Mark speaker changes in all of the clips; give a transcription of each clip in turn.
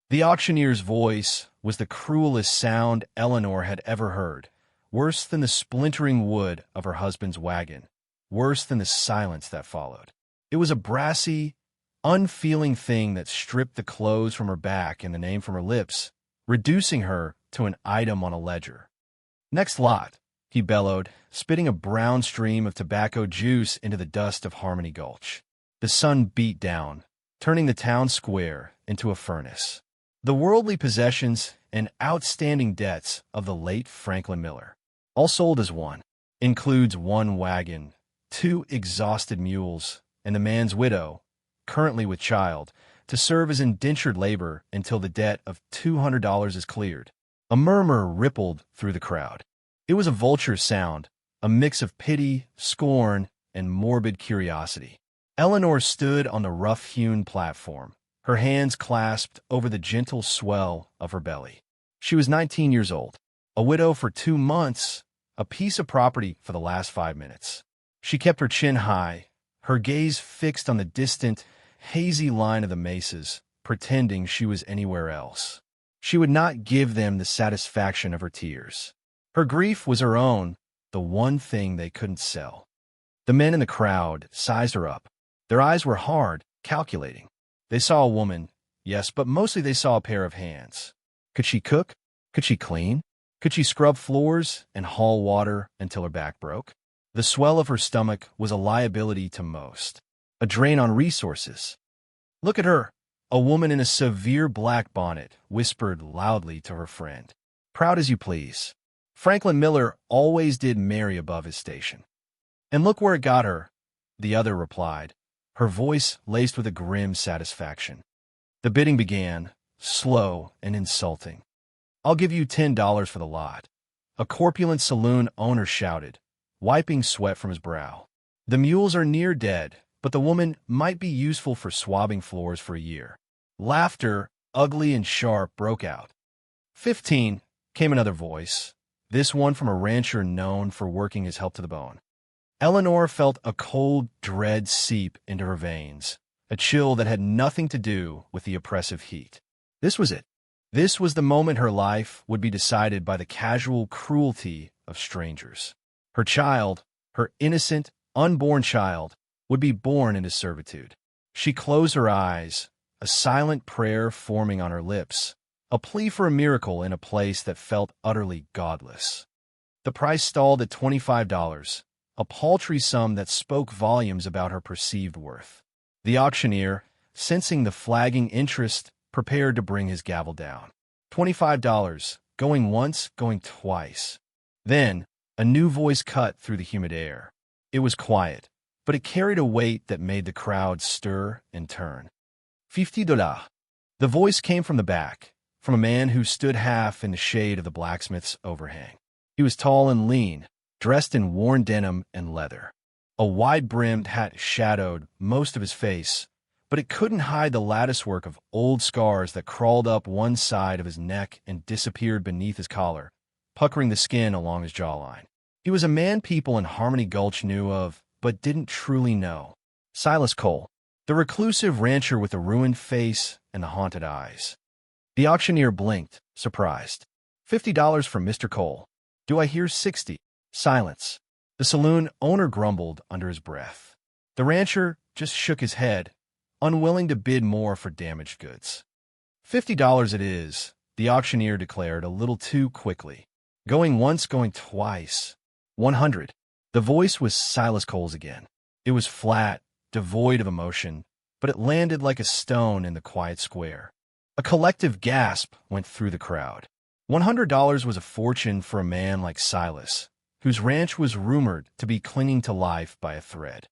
Speaker 1: The auctioneer's voice was the cruelest sound Eleanor had ever heard, worse than the splintering wood of her husband's wagon, worse than the silence that followed. It was a brassy, unfeeling thing that stripped the clothes from her back and the name from her lips, reducing her to an item on a ledger. "Next lot," he bellowed, spitting a brown stream of tobacco juice into the dust of Harmony Gulch. The sun beat down, turning the town square into a furnace. The worldly possessions and outstanding debts of the late Franklin Miller, all sold as one, includes one wagon, 2 exhausted mules, and the man's widow, currently with child, to serve as indentured labor until the debt of $200 is cleared. A murmur rippled through the crowd. It was a vulture's sound, a mix of pity, scorn, and morbid curiosity. Eleanor stood on the rough-hewn platform, her hands clasped over the gentle swell of her belly. She was 19 years old, a widow for 2 months, a piece of property for the last 5 minutes. She kept her chin high, her gaze fixed on the distant, hazy line of the mesas, pretending she was anywhere else. She would not give them the satisfaction of her tears. Her grief was her own, the one thing they couldn't sell. The men in the crowd sized her up. Their eyes were hard, calculating. They saw a woman, yes, but mostly they saw a pair of hands. Could she cook? Could she clean? Could she scrub floors and haul water until her back broke? The swell of her stomach was a liability to most, a drain on resources. "Look at her," a woman in a severe black bonnet whispered loudly to her friend. "Proud as you please. Franklin Miller always did marry above his station." "And look where it got her," the other replied, her voice laced with a grim satisfaction. The bidding began, slow and insulting. "I'll give you $10 for the lot," a corpulent saloon owner shouted, wiping sweat from his brow. "The mules are near dead, but the woman might be useful for swabbing floors for a year." Laughter, ugly and sharp, broke out. 15, came another voice, this one from a rancher known for working his help to the bone. Eleanor felt a cold dread seep into her veins, a chill that had nothing to do with the oppressive heat. This was it. This was the moment her life would be decided by the casual cruelty of strangers. Her child, her innocent, unborn child, would be born into servitude. She closed her eyes, a silent prayer forming on her lips, a plea for a miracle in a place that felt utterly godless. The price stalled at $25, a paltry sum that spoke volumes about her perceived worth. The auctioneer, sensing the flagging interest, prepared to bring his gavel down. $25, going once, going twice. Then, a new voice cut through the humid air. It was quiet, but it carried a weight that made the crowd stir and turn. $50. The voice came from the back, from a man who stood half in the shade of the blacksmith's overhang. He was tall and lean, dressed in worn denim and leather. A wide-brimmed hat shadowed most of his face, but it couldn't hide the latticework of old scars that crawled up one side of his neck and disappeared beneath his collar, puckering the skin along his jawline. He was a man people in Harmony Gulch knew of, but didn't truly know. Silas Cole, the reclusive rancher with the ruined face and the haunted eyes. The auctioneer blinked, surprised. $50 from Mr. Cole. Do I hear 60? Silence. The saloon owner grumbled under his breath. The rancher just shook his head, unwilling to bid more for damaged goods. $50 it is, the auctioneer declared a little too quickly. Going once, going twice. 100. The voice was Silas Cole's again. It was flat, devoid of emotion, but it landed like a stone in the quiet square. A collective gasp went through the crowd. $100 was a fortune for a man like Silas, whose ranch was rumored to be clinging to life by a thread.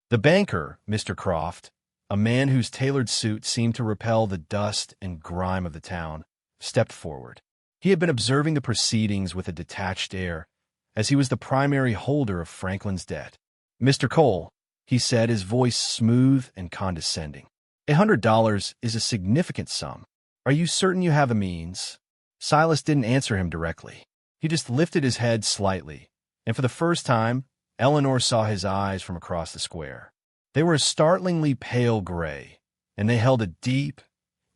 Speaker 1: The banker, Mr. Croft, a man whose tailored suit seemed to repel the dust and grime of the town, stepped forward. He had been observing the proceedings with a detached air, as he was the primary holder of Franklin's debt. "Mr. Cole," he said, his voice smooth and condescending, $100 is a significant sum. Are you certain you have the means? Silas didn't answer him directly. He just lifted his head slightly, and for the first time, Eleanor saw his eyes from across the square. They were a startlingly pale gray, and they held a deep,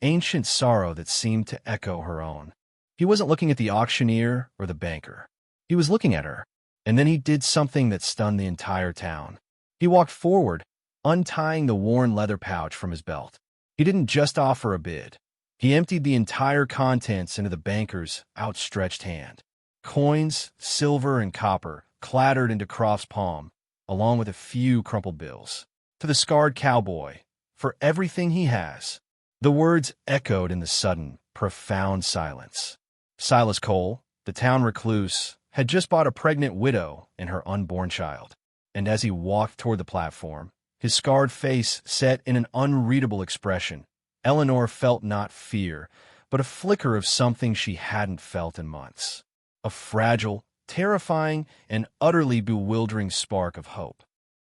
Speaker 1: ancient sorrow that seemed to echo her own. He wasn't looking at the auctioneer or the banker. He was looking at her. And then he did something that stunned the entire town. He walked forward, untying the worn leather pouch from his belt. He didn't just offer a bid. He emptied the entire contents into the banker's outstretched hand. Coins, silver and copper, clattered into Croft's palm, along with a few crumpled bills. To the scarred cowboy, for everything he has. The words echoed in the sudden, profound silence. Silas Cole, the town recluse, had just bought a pregnant widow and her unborn child. And as he walked toward the platform, his scarred face set in an unreadable expression, Eleanor felt not fear, but a flicker of something she hadn't felt in months. A fragile, terrifying, and utterly bewildering spark of hope.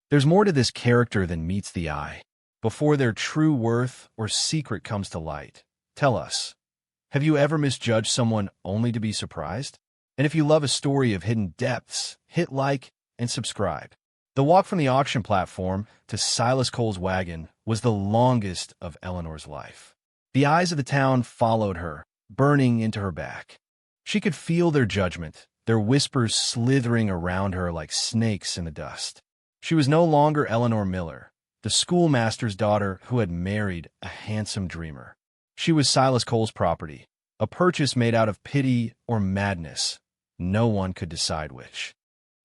Speaker 1: There's more to this character than meets the eye. Before their true worth or secret comes to light, tell us, have you ever misjudged someone only to be surprised? And if you love a story of hidden depths, hit like and subscribe. The walk from the auction platform to Silas Cole's wagon was the longest of Eleanor's life. The eyes of the town followed her, burning into her back. She could feel their judgment, their whispers slithering around her like snakes in the dust. She was no longer Eleanor Miller, the schoolmaster's daughter who had married a handsome dreamer. She was Silas Cole's property, a purchase made out of pity or madness. No one could decide which.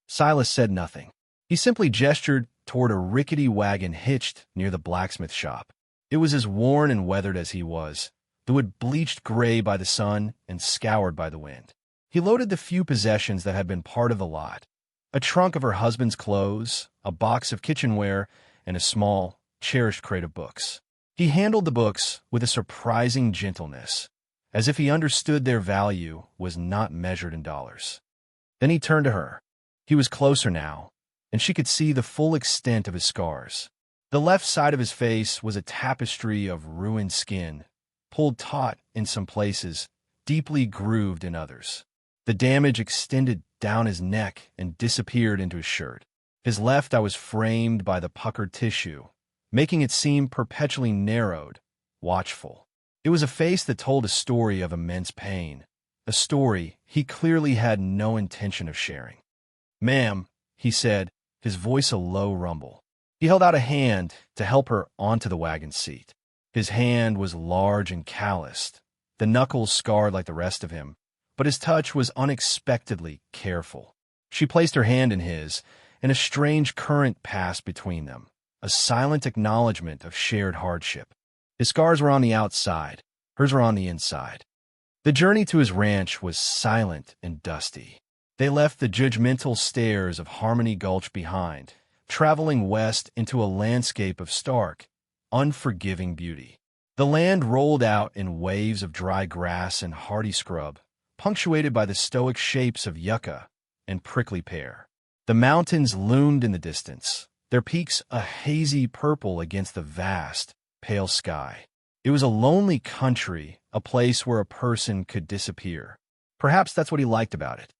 Speaker 1: Silas said nothing. He simply gestured toward a rickety wagon hitched near the blacksmith shop. It was as worn and weathered as he was, the wood bleached gray by the sun and scoured by the wind. He loaded the few possessions that had been part of the lot, a trunk of her husband's clothes, a box of kitchenware, and a small, cherished crate of books. He handled the books with a surprising gentleness, as if he understood their value was not measured in dollars. Then he turned to her. He was closer now, and she could see the full extent of his scars. The left side of his face was a tapestry of ruined skin, pulled taut in some places, deeply grooved in others. The damage extended down his neck and disappeared into his shirt. His left eye was framed by the puckered tissue, making it seem perpetually narrowed, watchful. It was a face that told a story of immense pain, a story he clearly had no intention of sharing. "Ma'am," he said, his voice a low rumble. He held out a hand to help her onto the wagon seat. His hand was large and calloused, the knuckles scarred like the rest of him, but his touch was unexpectedly careful. She placed her hand in his, and a strange current passed between them, a silent acknowledgement of shared hardship. His scars were on the outside, hers were on the inside. The journey to his ranch was silent and dusty. They left the judgmental stairs of Harmony Gulch behind, traveling west into a landscape of stark, unforgiving beauty. The land rolled out in waves of dry grass and hardy scrub, punctuated by the stoic shapes of yucca and prickly pear. The mountains loomed in the distance, their peaks a hazy purple against the vast, pale sky. It was a lonely country, a place where a person could disappear. Perhaps that's what he liked about it.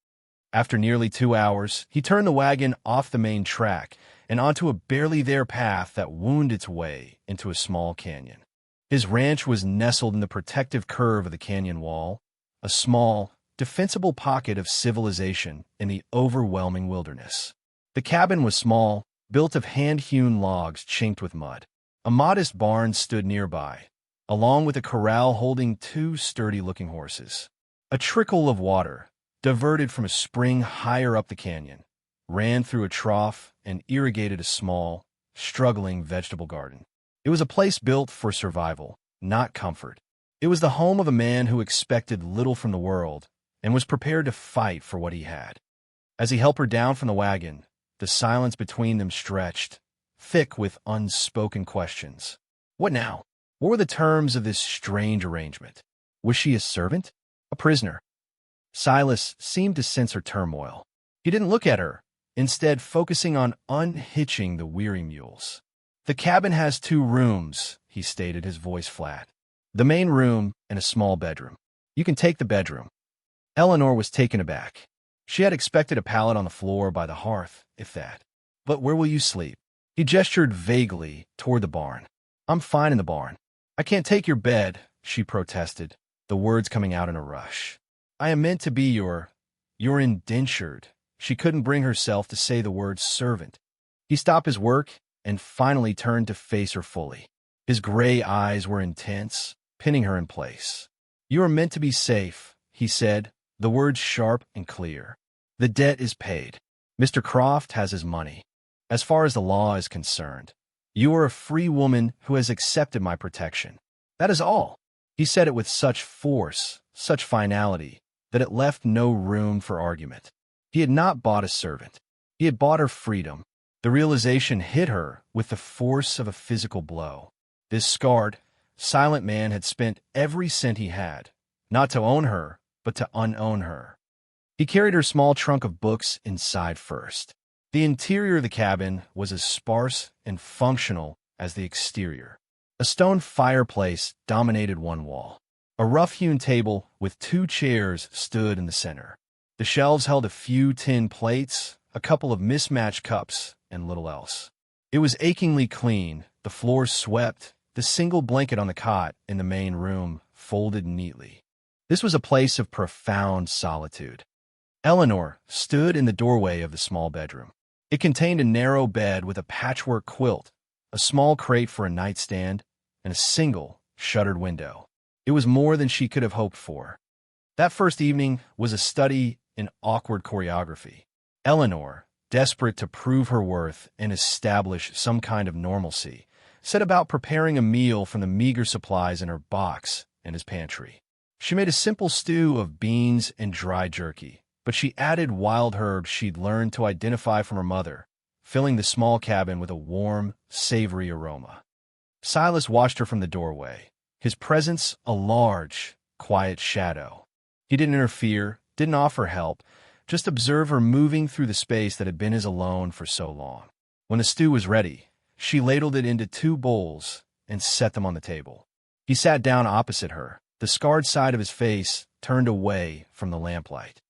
Speaker 1: After nearly 2 hours, he turned the wagon off the main track and onto a barely there path that wound its way into a small canyon. His ranch was nestled in the protective curve of the canyon wall, a small, defensible pocket of civilization in the overwhelming wilderness. The cabin was small, built of hand-hewn logs chinked with mud. A modest barn stood nearby, along with a corral holding 2 sturdy-looking horses. A trickle of water, diverted from a spring higher up the canyon, ran through a trough and irrigated a small, struggling vegetable garden. It was a place built for survival, not comfort. It was the home of a man who expected little from the world and was prepared to fight for what he had. As he helped her down from the wagon, the silence between them stretched, thick with unspoken questions. What now? What were the terms of this strange arrangement? Was she a servant? A prisoner? Silas seemed to sense her turmoil. He didn't look at her, instead focusing on unhitching the weary mules. "The cabin has 2 rooms," he stated, his voice flat. "The main room and a small bedroom. You can take the bedroom." Eleanor was taken aback. She had expected a pallet on the floor by the hearth, if that. "But where will you sleep?" He gestured vaguely toward the barn. "I'm fine in the barn. I can't take your bed, she protested, the words coming out in a rush. I am meant to be your indentured. She couldn't bring herself to say the word servant. He stopped his work and finally turned to face her fully. His gray eyes were intense, pinning her in place. You are meant to be safe, he said, the words sharp and clear. The debt is paid. Mr. Croft has his money. As far as the law is concerned, you are a free woman who has accepted my protection. That is all. He said it with such force, such finality, that it left no room for argument. He had not bought a servant. He had bought her freedom. The realization hit her with the force of a physical blow. This scarred, silent man had spent every cent he had, not to own her, but to unown her. He carried her small trunk of books inside first. The interior of the cabin was as sparse and functional as the exterior. A stone fireplace dominated one wall. A rough-hewn table with 2 chairs stood in the center. The shelves held a few tin plates, a couple of mismatched cups, and little else. It was achingly clean, the floor swept, the single blanket on the cot in the main room folded neatly. This was a place of profound solitude. Eleanor stood in the doorway of the small bedroom. It contained a narrow bed with a patchwork quilt, a small crate for a nightstand, and a single, shuttered window. It was more than she could have hoped for. That first evening was a study in awkward choreography. Eleanor, desperate to prove her worth and establish some kind of normalcy, set about preparing a meal from the meager supplies in her box and his pantry. She made a simple stew of beans and dry jerky, but she added wild herbs she'd learned to identify from her mother, filling the small cabin with a warm, savory aroma. Silas watched her from the doorway, his presence a large, quiet shadow. He didn't interfere, didn't offer help, just observe her moving through the space that had been his alone for so long. When the stew was ready, she ladled it into 2 bowls and set them on the table. He sat down opposite her, the scarred side of his face turned away from the lamplight.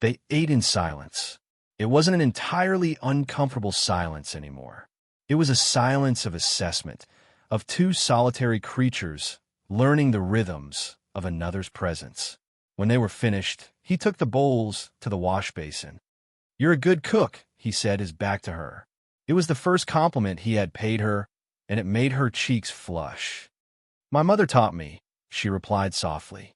Speaker 1: They ate in silence. It wasn't an entirely uncomfortable silence anymore. It was a silence of assessment, of 2 solitary creatures learning the rhythms of another's presence. When they were finished, he took the bowls to the wash basin. You're a good cook, he said, his back to her. It was the first compliment he had paid her, and it made her cheeks flush. My mother taught me, she replied softly.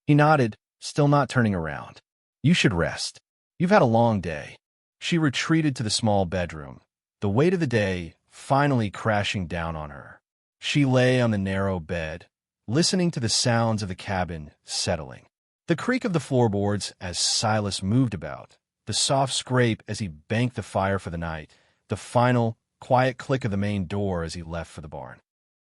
Speaker 1: He nodded, still not turning around. You should rest. You've had a long day. She retreated to the small bedroom, the weight of the day finally crashing down on her. She lay on the narrow bed, listening to the sounds of the cabin settling. The creak of the floorboards as Silas moved about, the soft scrape as he banked the fire for the night, the final, quiet click of the main door as he left for the barn.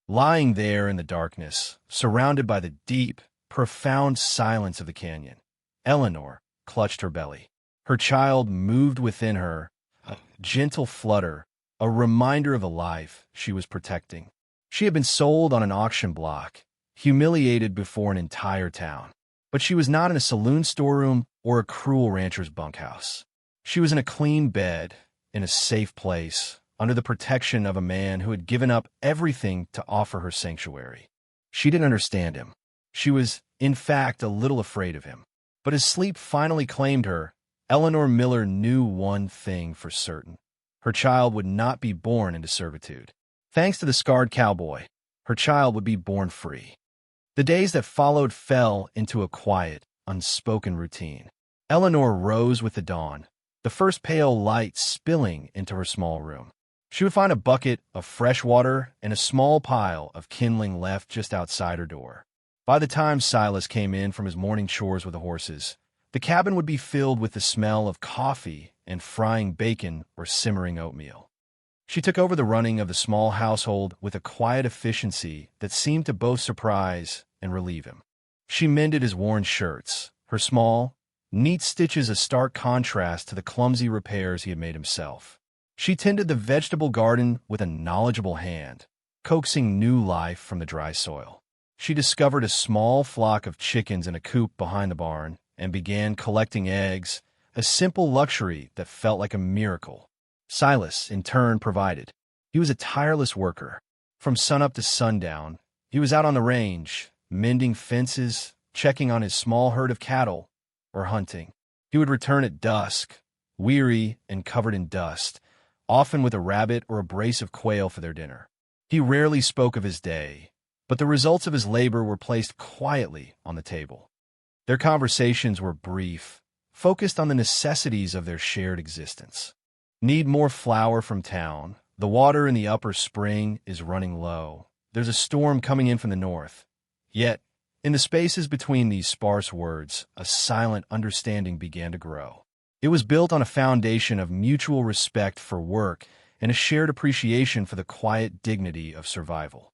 Speaker 1: Lying there in the darkness, surrounded by the deep, profound silence of the canyon, Eleanor clutched her belly. Her child moved within her, a gentle flutter, a reminder of the life she was protecting. She had been sold on an auction block, humiliated before an entire town. But she was not in a saloon storeroom or a cruel rancher's bunkhouse. She was in a clean bed, in a safe place, under the protection of a man who had given up everything to offer her sanctuary. She didn't understand him. She was, in fact, a little afraid of him. But as sleep finally claimed her, Eleanor Miller knew one thing for certain. Her child would not be born into servitude. Thanks to the scarred cowboy, her child would be born free. The days that followed fell into a quiet, unspoken routine. Eleanor rose with the dawn, the first pale light spilling into her small room. She would find a bucket of fresh water and a small pile of kindling left just outside her door. By the time Silas came in from his morning chores with the horses, the cabin would be filled with the smell of coffee and frying bacon or simmering oatmeal. She took over the running of the small household with a quiet efficiency that seemed to both surprise and relieve him. She mended his worn shirts, her small, neat stitches a stark contrast to the clumsy repairs he had made himself. She tended the vegetable garden with a knowledgeable hand, coaxing new life from the dry soil. She discovered a small flock of chickens in a coop behind the barn and began collecting eggs, a simple luxury that felt like a miracle. Silas, in turn, provided. He was a tireless worker. From sunup to sundown, he was out on the range, mending fences, checking on his small herd of cattle, or hunting. He would return at dusk, weary and covered in dust, often with a rabbit or a brace of quail for their dinner. He rarely spoke of his day, but the results of his labor were placed quietly on the table. Their conversations were brief, focused on the necessities of their shared existence. Need more flour from town. The water in the upper spring is running low. There's a storm coming in from the north. Yet, in the spaces between these sparse words, a silent understanding began to grow. It was built on a foundation of mutual respect for work and a shared appreciation for the quiet dignity of survival.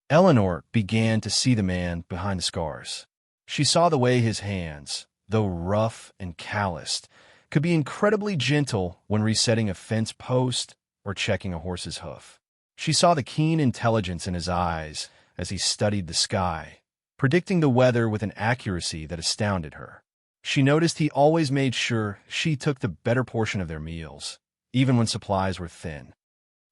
Speaker 1: Eleanor began to see the man behind the scars. She saw the way his hands, though rough and calloused, could be incredibly gentle when resetting a fence post or checking a horse's hoof. She saw the keen intelligence in his eyes as he studied the sky, predicting the weather with an accuracy that astounded her. She noticed he always made sure she took the better portion of their meals, even when supplies were thin.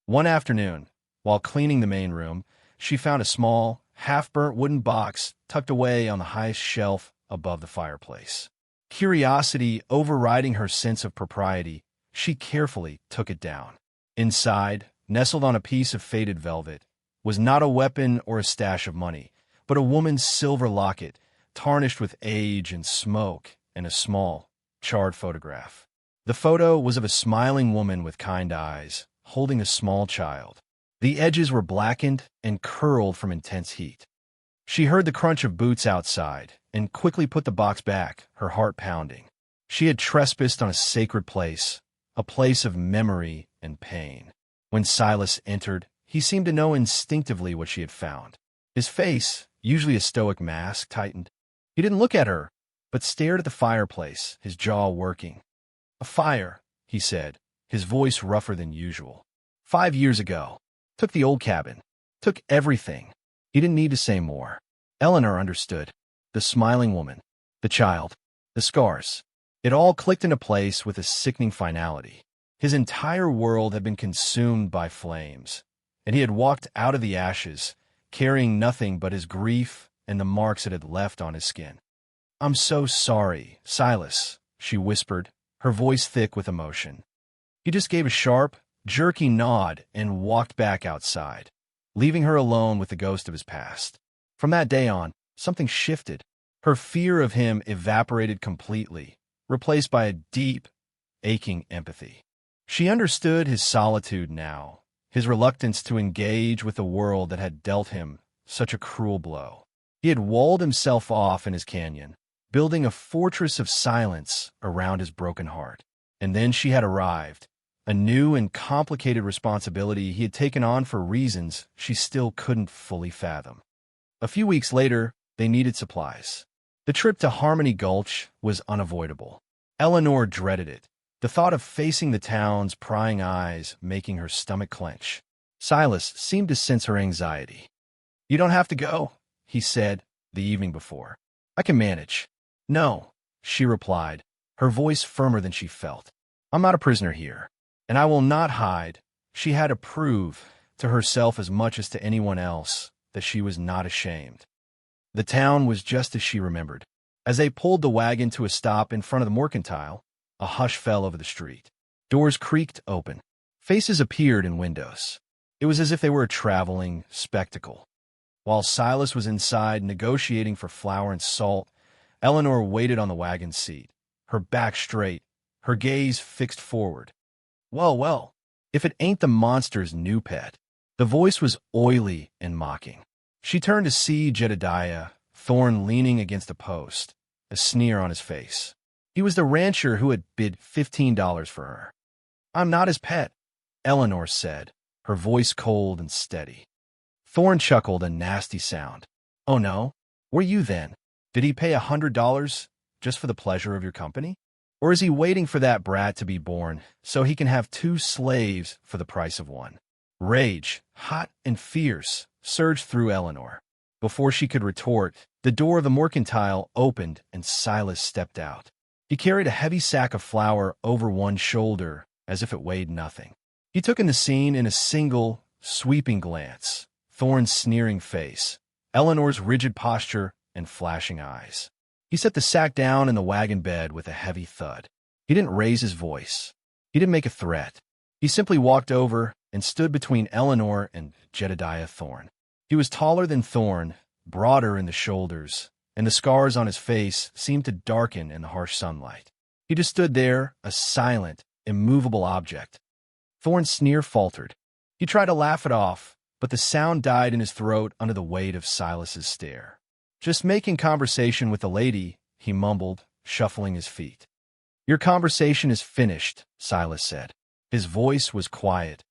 Speaker 1: One afternoon, while cleaning the main room, she found a small, half-burnt wooden box tucked away on the highest shelf above the fireplace. Curiosity overriding her sense of propriety, she carefully took it down. Inside, nestled on a piece of faded velvet, was not a weapon or a stash of money, but a woman's silver locket, tarnished with age and smoke, and a small, charred photograph. The photo was of a smiling woman with kind eyes, holding a small child. The edges were blackened and curled from intense heat. She heard the crunch of boots outside and quickly put the box back, her heart pounding. She had trespassed on a sacred place, a place of memory and pain. When Silas entered, he seemed to know instinctively what she had found. His face, usually a stoic mask, tightened. He didn't look at her, but stared at the fireplace, his jaw working. "A fire," he said, his voice rougher than usual. 5 years ago. Took the old cabin. Took everything. He didn't need to say more. Eleanor understood. The smiling woman. The child. The scars. It all clicked into place with a sickening finality. His entire world had been consumed by flames, and he had walked out of the ashes, carrying nothing but his grief and the marks it had left on his skin. "I'm so sorry, Silas," she whispered, her voice thick with emotion. He just gave a sharp, jerky nod and walked back outside, leaving her alone with the ghost of his past. From that day on, something shifted. Her fear of him evaporated completely, replaced by a deep, aching empathy. She understood his solitude now, his reluctance to engage with the world that had dealt him such a cruel blow. He had walled himself off in his canyon, building a fortress of silence around his broken heart. And then she had arrived, a new and complicated responsibility he had taken on for reasons she still couldn't fully fathom. A few weeks later, they needed supplies. The trip to Harmony Gulch was unavoidable. Eleanor dreaded it, the thought of facing the town's prying eyes making her stomach clench. Silas seemed to sense her anxiety. "You don't have to go," he said the evening before. "I can manage." "No," she replied, her voice firmer than she felt. "I'm not a prisoner here, and I will not hide." She had to prove to herself as much as to anyone else that she was not ashamed. The town was just as she remembered. As they pulled the wagon to a stop in front of the mercantile, a hush fell over the street. Doors creaked open. Faces appeared in windows. It was as if they were a traveling spectacle. While Silas was inside negotiating for flour and salt, Eleanor waited on the wagon seat, her back straight, her gaze fixed forward. "Well, well, if it ain't the monster's new pet." The voice was oily and mocking. She turned to see Jedediah, Thorne leaning against a post, a sneer on his face. He was the rancher who had bid $15 for her. "I'm not his pet," Eleanor said, her voice cold and steady. Thorne chuckled a nasty sound. "Oh no? Were you then? Did he pay $100 just for the pleasure of your company? Or is he waiting for that brat to be born so he can have 2 slaves for the price of 1? Rage, hot and fierce, surged through Eleanor. Before she could retort, the door of the mercantile opened and Silas stepped out. He carried a heavy sack of flour over one shoulder as if it weighed nothing. He took in the scene in a single, sweeping glance. Thorne's sneering face, Eleanor's rigid posture and flashing eyes. He set the sack down in the wagon bed with a heavy thud. He didn't raise his voice. He didn't make a threat. He simply walked over and stood between Eleanor and Jedediah Thorne. He was taller than Thorne, broader in the shoulders, and the scars on his face seemed to darken in the harsh sunlight. He just stood there, a silent, immovable object. Thorne's sneer faltered. He tried to laugh it off, but the sound died in his throat under the weight of Silas's stare. "Just making conversation with the lady," he mumbled, shuffling his feet. "Your conversation is finished," Silas said. His voice was quiet,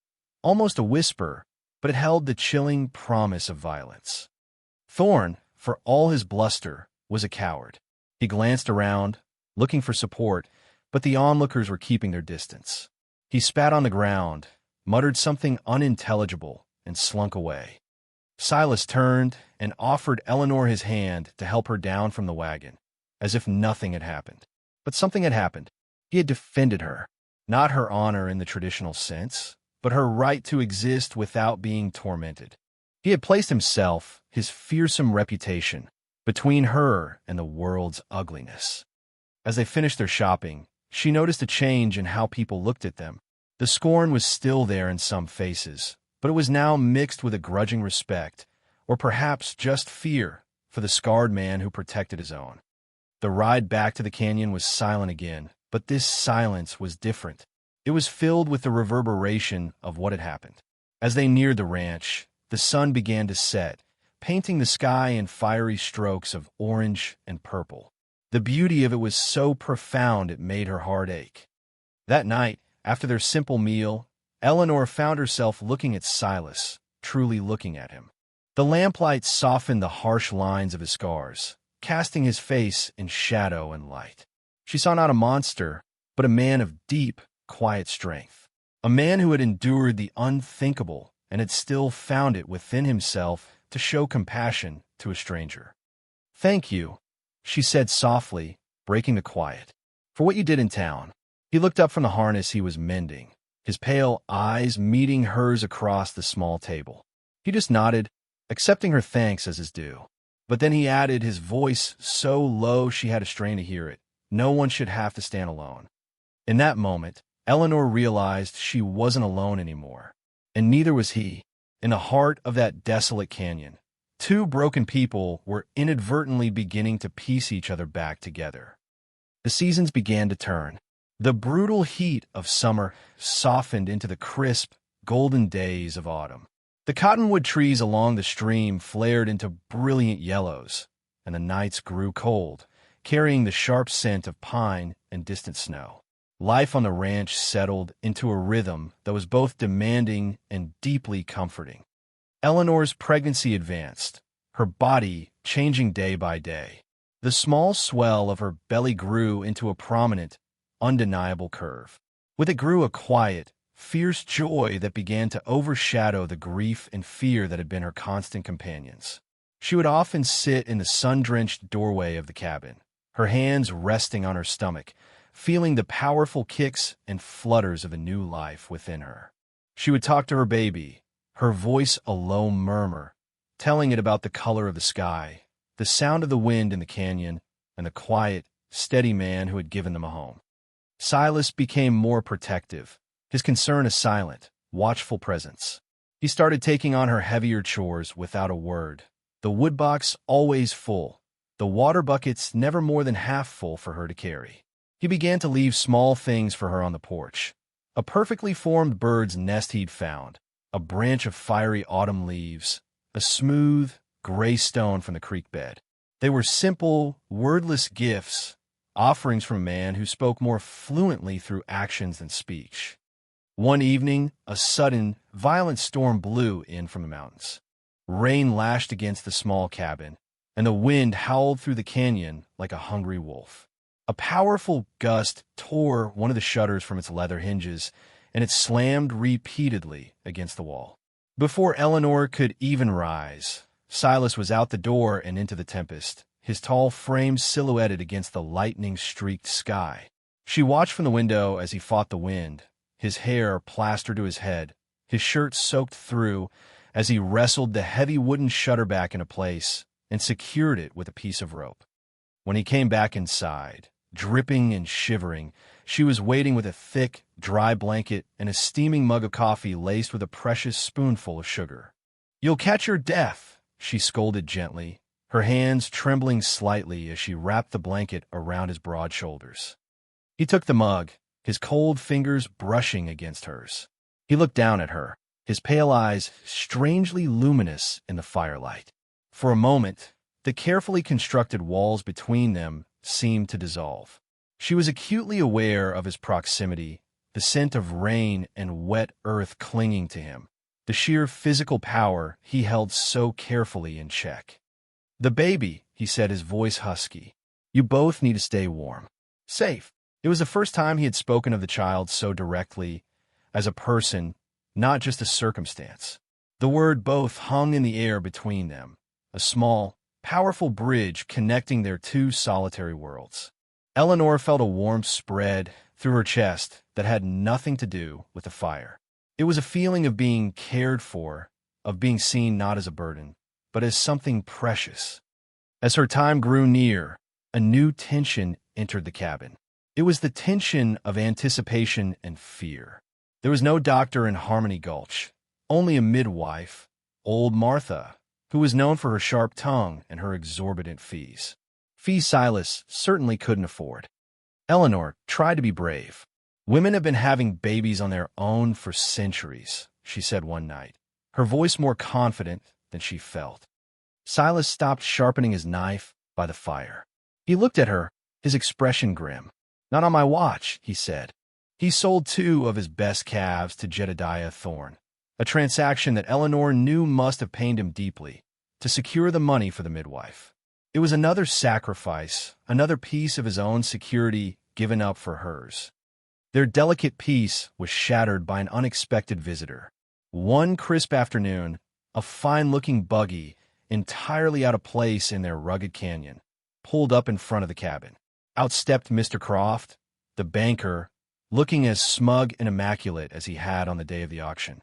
Speaker 1: almost a whisper, but it held the chilling promise of violence. Thorne, for all his bluster, was a coward. He glanced around, looking for support, but the onlookers were keeping their distance. He spat on the ground, muttered something unintelligible, and slunk away. Silas turned and offered Eleanor his hand to help her down from the wagon, as if nothing had happened. But something had happened. He had defended her, not her honor in the traditional sense, but her right to exist without being tormented. He had placed himself, his fearsome reputation, between her and the world's ugliness. As they finished their shopping, she noticed a change in how people looked at them. The scorn was still there in some faces, but it was now mixed with a grudging respect, or perhaps just fear, for the scarred man who protected his own. The ride back to the canyon was silent again, but this silence was different. It was filled with the reverberation of what had happened. As they neared the ranch, the sun began to set, painting the sky in fiery strokes of orange and purple. The beauty of it was so profound it made her heart ache. That night, after their simple meal, Eleanor found herself looking at Silas, truly looking at him. The lamplight softened the harsh lines of his scars, casting his face in shadow and light. She saw not a monster, but a man of deep, quiet strength. A man who had endured the unthinkable and had still found it within himself to show compassion to a stranger. "Thank you," she said softly, breaking the quiet, "for what you did in town." He looked up from the harness he was mending, his pale eyes meeting hers across the small table. He just nodded, accepting her thanks as his due. But then he added, his voice so low she had to strain to hear it, "No one should have to stand alone." In that moment, Eleanor realized she wasn't alone anymore, and neither was he. In the heart of that desolate canyon, two broken people were inadvertently beginning to piece each other back together. The seasons began to turn. The brutal heat of summer softened into the crisp, golden days of autumn. The cottonwood trees along the stream flared into brilliant yellows, and the nights grew cold, carrying the sharp scent of pine and distant snow. Life on the ranch settled into a rhythm that was both demanding and deeply comforting. Eleanor's pregnancy advanced, her body changing day by day. The small swell of her belly grew into a prominent, undeniable curve. With it grew a quiet, fierce joy that began to overshadow the grief and fear that had been her constant companions. She would often sit in the sun-drenched doorway of the cabin, her hands resting on her stomach, feeling the powerful kicks and flutters of a new life within her. She would talk to her baby, her voice a low murmur, telling it about the color of the sky, the sound of the wind in the canyon, and the quiet, steady man who had given them a home. Silas became more protective, his concern a silent, watchful presence. He started taking on her heavier chores without a word, the woodbox always full, the water buckets never more than half full for her to carry. He began to leave small things for her on the porch. A perfectly formed bird's nest he'd found, a branch of fiery autumn leaves, a smooth, gray stone from the creek bed. They were simple, wordless gifts, offerings from a man who spoke more fluently through actions than speech. One evening, a sudden, violent storm blew in from the mountains. Rain lashed against the small cabin, and the wind howled through the canyon like a hungry wolf. A powerful gust tore one of the shutters from its leather hinges, and it slammed repeatedly against the wall. Before Eleanor could even rise, Silas was out the door and into the tempest, his tall frame silhouetted against the lightning-streaked sky. She watched from the window as he fought the wind, his hair plastered to his head, his shirt soaked through, as he wrestled the heavy wooden shutter back into place and secured it with a piece of rope. When he came back inside, dripping and shivering, she was waiting with a thick, dry blanket and a steaming mug of coffee laced with a precious spoonful of sugar. "You'll catch your death," she scolded gently, her hands trembling slightly as she wrapped the blanket around his broad shoulders. He took the mug, his cold fingers brushing against hers. He looked down at her, his pale eyes strangely luminous in the firelight. For a moment, the carefully constructed walls between them seemed to dissolve. She was acutely aware of his proximity, the scent of rain and wet earth clinging to him, the sheer physical power he held so carefully in check. "The baby," he said, his voice husky. "You both need to stay warm. Safe." It was the first time he had spoken of the child so directly, as a person, not just a circumstance. The word both hung in the air between them, a small, powerful bridge connecting their two solitary worlds. Eleanor felt a warmth spread through her chest that had nothing to do with the fire. It was a feeling of being cared for, of being seen not as a burden, but as something precious. As her time grew near, a new tension entered the cabin. It was the tension of anticipation and fear. There was no doctor in Harmony Gulch, only a midwife, old Martha, who was known for her sharp tongue and her exorbitant fees. Fees Silas certainly couldn't afford. Eleanor tried to be brave. "Women have been having babies on their own for centuries," she said one night, her voice more confident than she felt. Silas stopped sharpening his knife by the fire. He looked at her, his expression grim. "Not on my watch," he said. He sold 2 of his best calves to Jedediah Thorne, a transaction that Eleanor knew must have pained him deeply, to secure the money for the midwife. It was another sacrifice, another piece of his own security given up for hers. Their delicate peace was shattered by an unexpected visitor. One crisp afternoon, a fine-looking buggy, entirely out of place in their rugged canyon, pulled up in front of the cabin. Out stepped Mr. Croft, the banker, looking as smug and immaculate as he had on the day of the auction.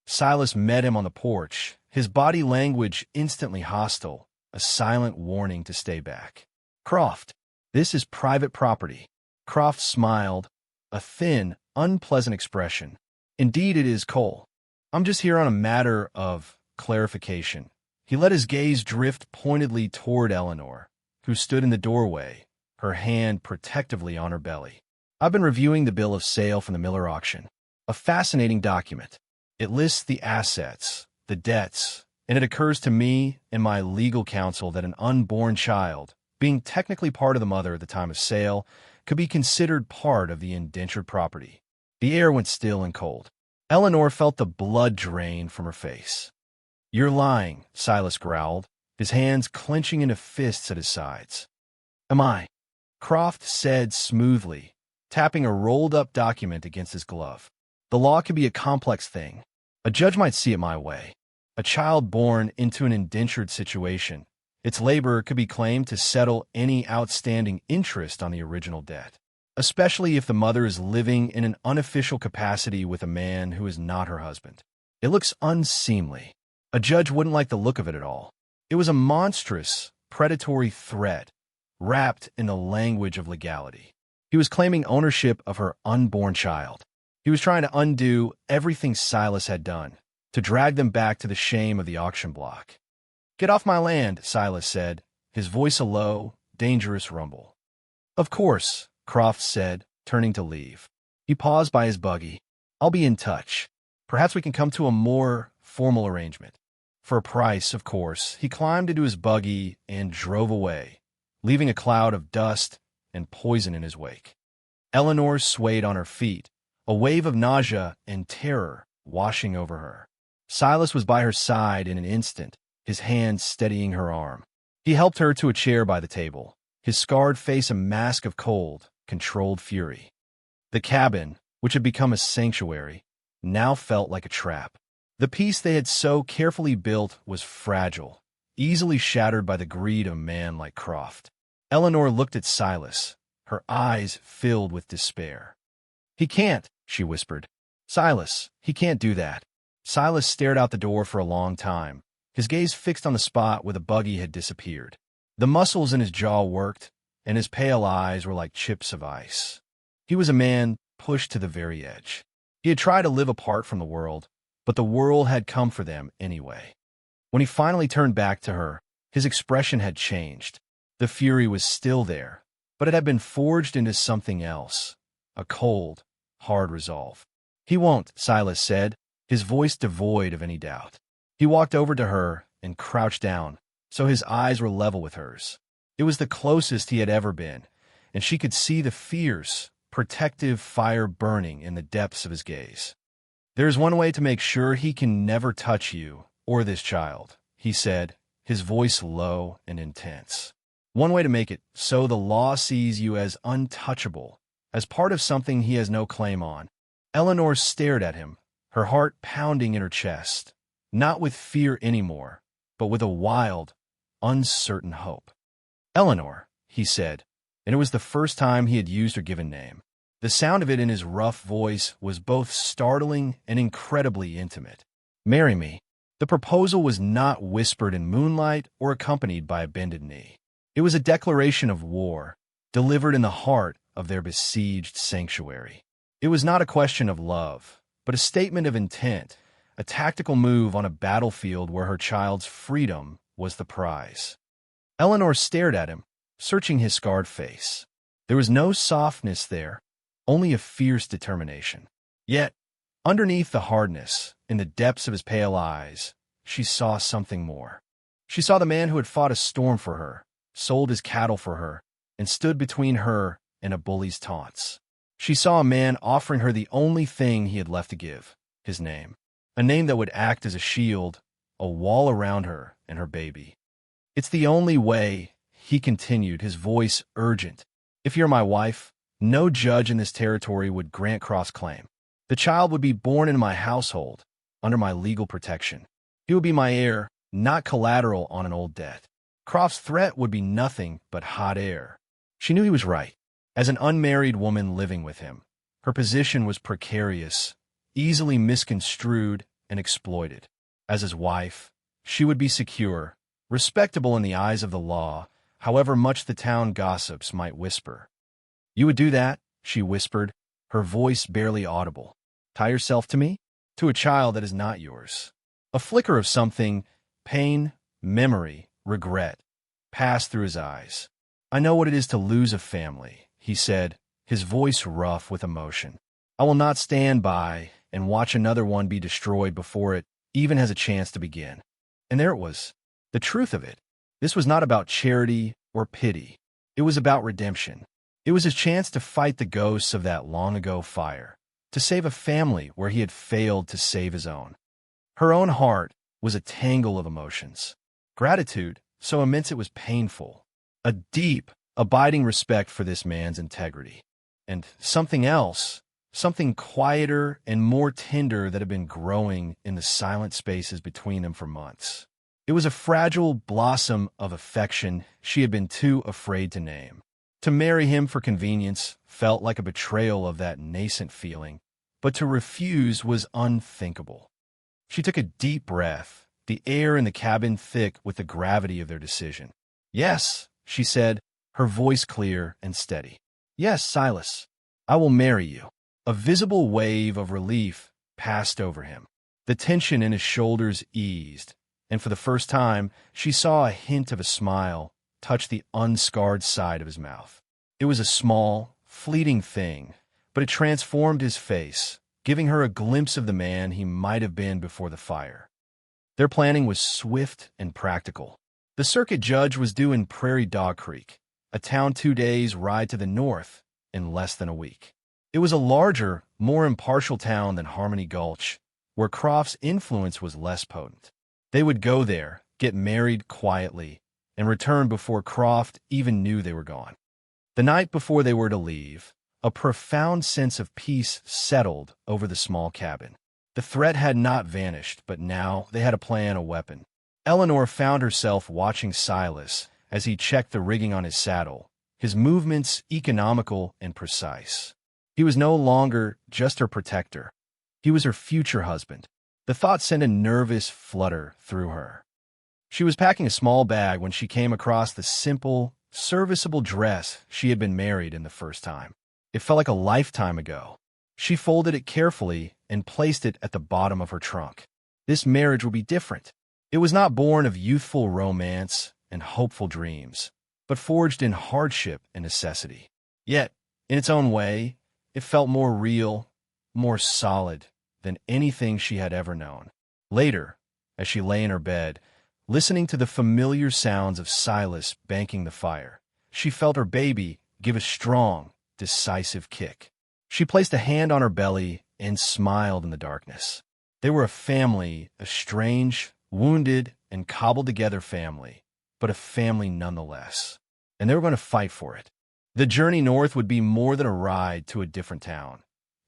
Speaker 1: Silas met him on the porch, his body language instantly hostile, a silent warning to stay back. "Croft, this is private property." Croft smiled, a thin, unpleasant expression. "Indeed it is, Cole. I'm just here on a matter of clarification." He let his gaze drift pointedly toward Eleanor, who stood in the doorway, her hand protectively on her belly. "I've been reviewing the bill of sale from the Miller auction. A fascinating document. It lists the assets, the debts, and it occurs to me and my legal counsel that an unborn child, being technically part of the mother at the time of sale, could be considered part of the indentured property." The air went still and cold. Eleanor felt the blood drain from her face. "You're lying," Silas growled, his hands clenching into fists at his sides. "Am I?" Croft said smoothly, tapping a rolled-up document against his glove. "The law can be a complex thing. A judge might see it my way. A child born into an indentured situation, its labor could be claimed to settle any outstanding interest on the original debt, especially if the mother is living in an unofficial capacity with a man who is not her husband. It looks unseemly. A judge wouldn't like the look of it at all. It was a monstrous, predatory threat, wrapped in the language of legality. He was claiming ownership of her unborn child. He was trying to undo everything Silas had done, to drag them back to the shame of the auction block. "Get off my land," Silas said, his voice a low, dangerous rumble. "Of course," Croft said, turning to leave. He paused by his buggy. "I'll be in touch. Perhaps we can come to a more formal arrangement." For a price, of course, he climbed into his buggy and drove away, leaving a cloud of dust and poison in his wake. Eleanor swayed on her feet, a wave of nausea and terror washing over her. Silas was by her side in an instant, his hand steadying her arm. He helped her to a chair by the table, his scarred face a mask of cold, controlled fury. The cabin, which had become a sanctuary, now felt like a trap. The peace they had so carefully built was fragile, easily shattered by the greed of a man like Croft. Eleanor looked at Silas, her eyes filled with despair. "He can't," she whispered. "Silas, he can't do that. Silas stared out the door for a long time, his gaze fixed on the spot where the buggy had disappeared. The muscles in his jaw worked, and his pale eyes were like chips of ice. He was a man pushed to the very edge. He had tried to live apart from the world, but the world had come for them anyway. When he finally turned back to her, his expression had changed. The fury was still there, but it had been forged into something else, a cold, hard resolve. "He won't," Silas said, his voice devoid of any doubt. He walked over to her and crouched down, so his eyes were level with hers. It was the closest he had ever been, and she could see the fierce, protective fire burning in the depths of his gaze. "There is one way to make sure he can never touch you or this child," he said, his voice low and intense. "One way to make it so the law sees you as untouchable, as part of something he has no claim on." Eleanor stared at him, her heart pounding in her chest, not with fear anymore, but with a wild, uncertain hope. "Eleanor," he said, and it was the first time he had used her given name. The sound of it in his rough voice was both startling and incredibly intimate. "Marry me." The proposal was not whispered in moonlight or accompanied by a bended knee. It was a declaration of war, delivered in the heart of their besieged sanctuary. It was not a question of love, but a statement of intent, a tactical move on a battlefield where her child's freedom was the prize. Eleanor stared at him, searching his scarred face. There was no softness there, only a fierce determination. Yet, underneath the hardness, in the depths of his pale eyes, she saw something more. She saw the man who had fought a storm for her, sold his cattle for her, and stood between her and a bully's taunts. She saw a man offering her the only thing he had left to give, his name, a name that would act as a shield, a wall around her and her baby. "It's the only way," he continued, his voice urgent. "If you're my wife, no judge in this territory would grant cross-claim. The child would be born in my household, under my legal protection. He would be my heir, not collateral on an old debt. Croft's threat would be nothing but hot air." She knew he was right. As an unmarried woman living with him, her position was precarious, easily misconstrued and exploited. As his wife, she would be secure, respectable in the eyes of the law, however much the town gossips might whisper. "You would do that?" she whispered, her voice barely audible. "Tie yourself to me? To a child that is not yours." A flicker of something, pain, memory, regret, passed through his eyes. "I know what it is to lose a family," he said, his voice rough with emotion. "I will not stand by and watch another one be destroyed before it even has a chance to begin." And there it was, the truth of it. This was not about charity or pity. It was about redemption. It was his chance to fight the ghosts of that long-ago fire, to save a family where he had failed to save his own. Her own heart was a tangle of emotions. Gratitude, so immense it was painful. A deep, abiding respect for this man's integrity. And something else, something quieter and more tender that had been growing in the silent spaces between them for months. It was a fragile blossom of affection she had been too afraid to name. To marry him for convenience felt like a betrayal of that nascent feeling, but to refuse was unthinkable. She took a deep breath, the air in the cabin thick with the gravity of their decision. "Yes," she said, her voice clear and steady. "Yes, Silas, I will marry you." A visible wave of relief passed over him. The tension in his shoulders eased, and for the first time, she saw a hint of a smile touch the unscarred side of his mouth. It was a small, fleeting thing, but it transformed his face, giving her a glimpse of the man he might have been before the fire. Their planning was swift and practical. The circuit judge was due in Prairie Dog Creek, a town 2 days' ride to the north, in less than a week. It was a larger, more impartial town than Harmony Gulch, where Croft's influence was less potent. They would go there, get married quietly, and return before Croft even knew they were gone. The night before they were to leave, a profound sense of peace settled over the small cabin. The threat had not vanished, but now they had a plan, a weapon. Eleanor found herself watching Silas as he checked the rigging on his saddle, his movements economical and precise. He was no longer just her protector. He was her future husband, The thought sent a nervous flutter through her. She was packing a small bag when she came across the simple, serviceable dress she had been married in the first time. It felt like a lifetime ago. She folded it carefully and placed it at the bottom of her trunk. This marriage would be different. It was not born of youthful romance and hopeful dreams, but forged in hardship and necessity. Yet, in its own way, it felt more real, more solid than anything she had ever known. Later, as she lay in her bed, listening to the familiar sounds of Silas banking the fire, she felt her baby give a strong, decisive kick. She placed a hand on her belly and smiled in the darkness. They were a family, a strange, wounded, and cobbled-together family, but a family nonetheless. And they were going to fight for it. The journey north would be more than a ride to a different town.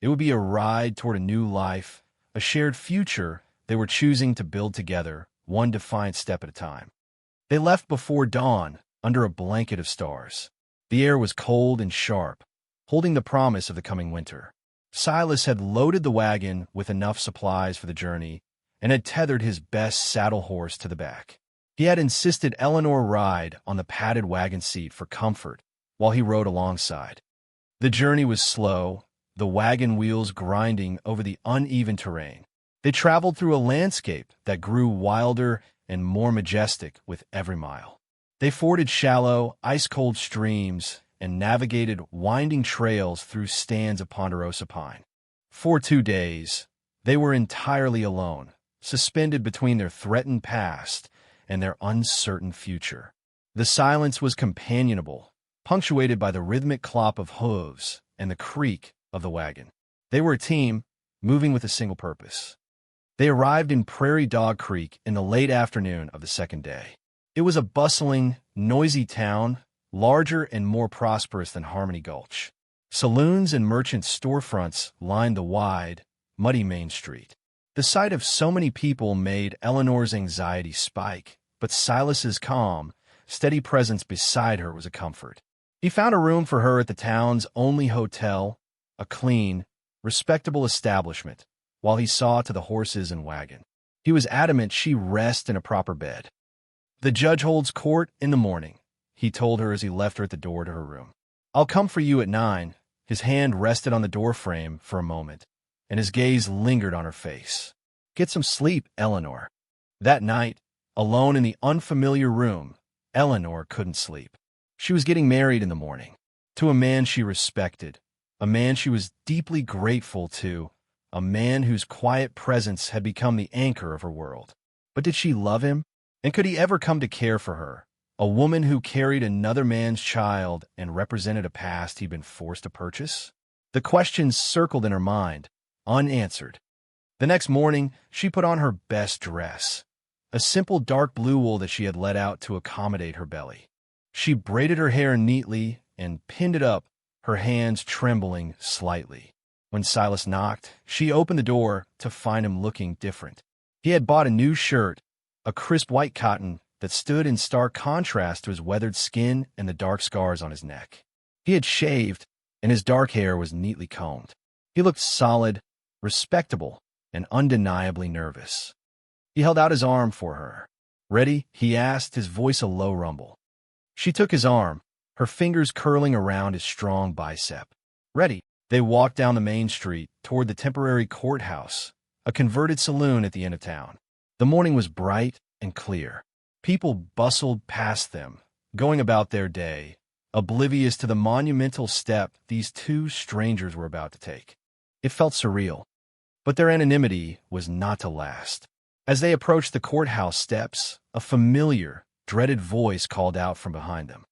Speaker 1: It would be a ride toward a new life, a shared future they were choosing to build together, one defiant step at a time. They left before dawn, under a blanket of stars. The air was cold and sharp, holding the promise of the coming winter. Silas had loaded the wagon with enough supplies for the journey and had tethered his best saddle horse to the back. He had insisted Eleanor ride on the padded wagon seat for comfort while he rode alongside. The journey was slow, the wagon wheels grinding over the uneven terrain. They traveled through a landscape that grew wilder and more majestic with every mile. They forded shallow, ice-cold streams and navigated winding trails through stands of ponderosa pine. For 2 days, they were entirely alone, suspended between their threatened past and their uncertain future. The silence was companionable, punctuated by the rhythmic clop of hooves and the creak of the wagon. They were a team, moving with a single purpose. They arrived in Prairie Dog Creek in the late afternoon of the second day. It was a bustling, noisy town, larger and more prosperous than Harmony Gulch. Saloons and merchant storefronts lined the wide, muddy main street. The sight of so many people made Eleanor's anxiety spike, but Silas's calm, steady presence beside her was a comfort. He found a room for her at the town's only hotel, a clean, respectable establishment, while he saw to the horses and wagon. He was adamant she rest in a proper bed. "The judge holds court in the morning," he told her as he left her at the door to her room. "I'll come for you at 9. His hand rested on the doorframe for a moment, and his gaze lingered on her face. "Get some sleep, Eleanor." That night, alone in the unfamiliar room, Eleanor couldn't sleep. She was getting married in the morning, to a man she respected, a man she was deeply grateful to, a man whose quiet presence had become the anchor of her world. But did she love him? And could he ever come to care for her? A woman who carried another man's child and represented a past he'd been forced to purchase? The questions circled in her mind, unanswered. The next morning, she put on her best dress, a simple dark blue wool that she had let out to accommodate her belly. She braided her hair neatly and pinned it up, her hands trembling slightly. When Silas knocked, she opened the door to find him looking different. He had bought a new shirt, a crisp white cotton that stood in stark contrast to his weathered skin and the dark scars on his neck. He had shaved, and his dark hair was neatly combed. He looked solid, respectable, and undeniably nervous. He held out his arm for her. "Ready?" he asked, his voice a low rumble. She took his arm, her fingers curling around his strong bicep. "Ready." They walked down the main street toward the temporary courthouse, a converted saloon at the end of town. The morning was bright and clear. People bustled past them, going about their day, oblivious to the monumental step these two strangers were about to take. It felt surreal, but their anonymity was not to last. As they approached the courthouse steps, a familiar, dreaded voice called out from behind them.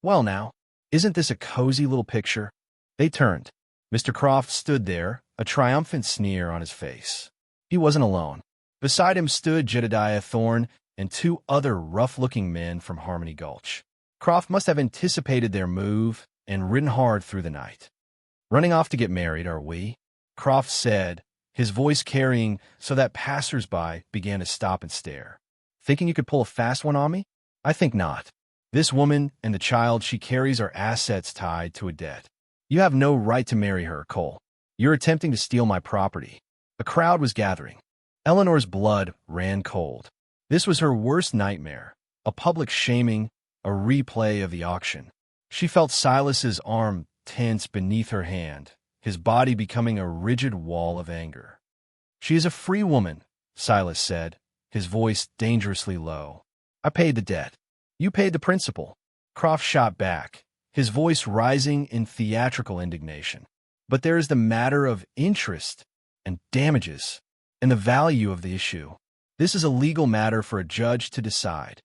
Speaker 1: "Well now, isn't this a cozy little picture?" They turned. Mr. Croft stood there, a triumphant sneer on his face. He wasn't alone. Beside him stood Jedediah Thorne and 2 other rough-looking men from Harmony Gulch. Croft must have anticipated their move and ridden hard through the night. "Running off to get married, are we?" Croft said, his voice carrying so that passers-by began to stop and stare. "Thinking you could pull a fast one on me? I think not. This woman and the child she carries are assets tied to a debt. You have no right to marry her, Cole. You're attempting to steal my property." A crowd was gathering. Eleanor's blood ran cold. This was her worst nightmare, a public shaming, a replay of the auction. She felt Silas's arm tense beneath her hand, his body becoming a rigid wall of anger. "She is a free woman," Silas said, his voice dangerously low. "I paid the debt. You paid the principal." Croft shot back, his voice rising in theatrical indignation. "But there is the matter of interest and damages, and the value of the issue. This is a legal matter for a judge to decide."